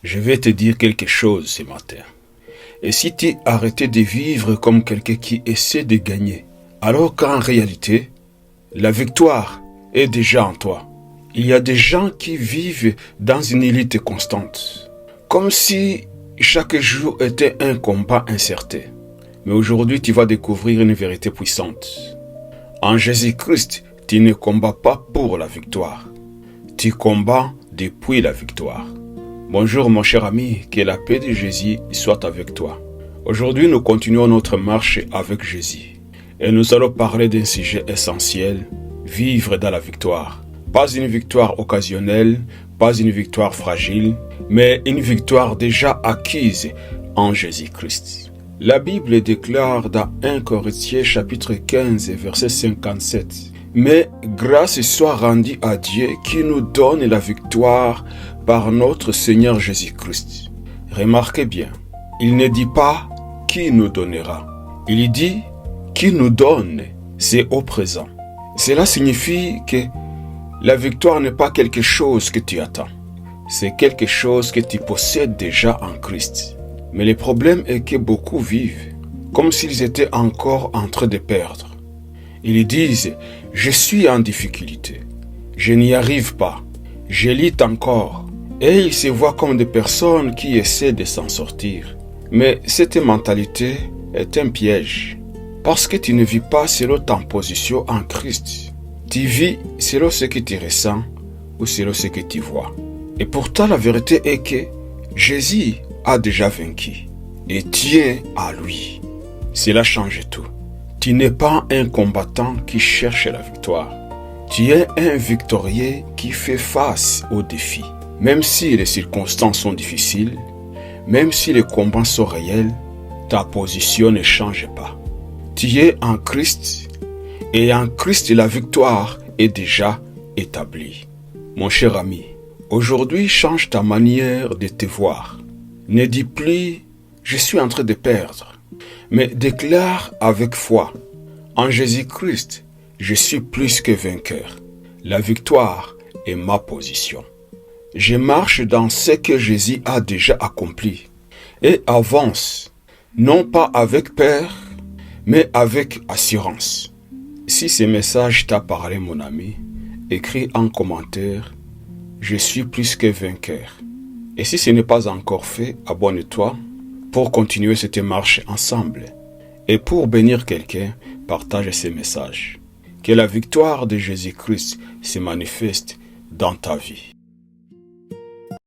Je vais te dire quelque chose ce matin. Et si tu arrêtais de vivre comme quelqu'un qui essaie de gagner, alors qu'en réalité, la victoire est déjà en toi. Il y a des gens qui vivent dans une élite constante, comme si chaque jour était un combat incertain. Mais aujourd'hui, tu vas découvrir une vérité puissante. En Jésus-Christ, tu ne combats pas pour la victoire. Tu combats depuis la victoire. Bonjour mon cher ami, que la paix de Jésus soit avec toi. Aujourd'hui, nous continuons notre marche avec Jésus. Et nous allons parler d'un sujet essentiel, vivre dans la victoire. Pas une victoire occasionnelle, pas une victoire fragile, mais une victoire déjà acquise en Jésus-Christ. La Bible déclare dans 1 Corinthiens chapitre 15 verset 57 « Mais grâce soit rendue à Dieu qui nous donne la victoire par notre Seigneur Jésus-Christ. » Remarquez bien, il ne dit pas « qui nous donnera ». Il dit « qui nous donne », c'est au présent. Cela signifie que la victoire n'est pas quelque chose que tu attends. C'est quelque chose que tu possèdes déjà en Christ. Mais le problème est que beaucoup vivent comme s'ils étaient encore en train de perdre. Ils disent « je suis en difficulté, je n'y arrive pas, je lutte encore ». Et ils se voient comme des personnes qui essaient de s'en sortir. Mais cette mentalité est un piège. Parce que tu ne vis pas selon ta position en Christ. Tu vis selon ce que tu ressens ou selon ce que tu vois. Et pourtant la vérité est que Jésus a déjà vaincu. Et tiens à lui. Cela change tout. Tu n'es pas un combattant qui cherche la victoire. Tu es un victorieux qui fait face aux défis. Même si les circonstances sont difficiles, même si les combats sont réels, ta position ne change pas. Tu es en Christ et en Christ la victoire est déjà établie. Mon cher ami, aujourd'hui change ta manière de te voir. Ne dis plus « je suis en train de perdre », mais déclare avec foi « en Jésus-Christ, je suis plus que vainqueur. La victoire est ma position. Je marche dans ce que Jésus a déjà accompli et avance, non pas avec peur, mais avec assurance. » Si ce message t'a parlé, mon ami, écris en commentaire « Je suis plus que vainqueur ». Et si ce n'est pas encore fait, abonne-toi pour continuer cette marche ensemble. Et pour bénir quelqu'un, partage ce message. Que la victoire de Jésus-Christ se manifeste dans ta vie.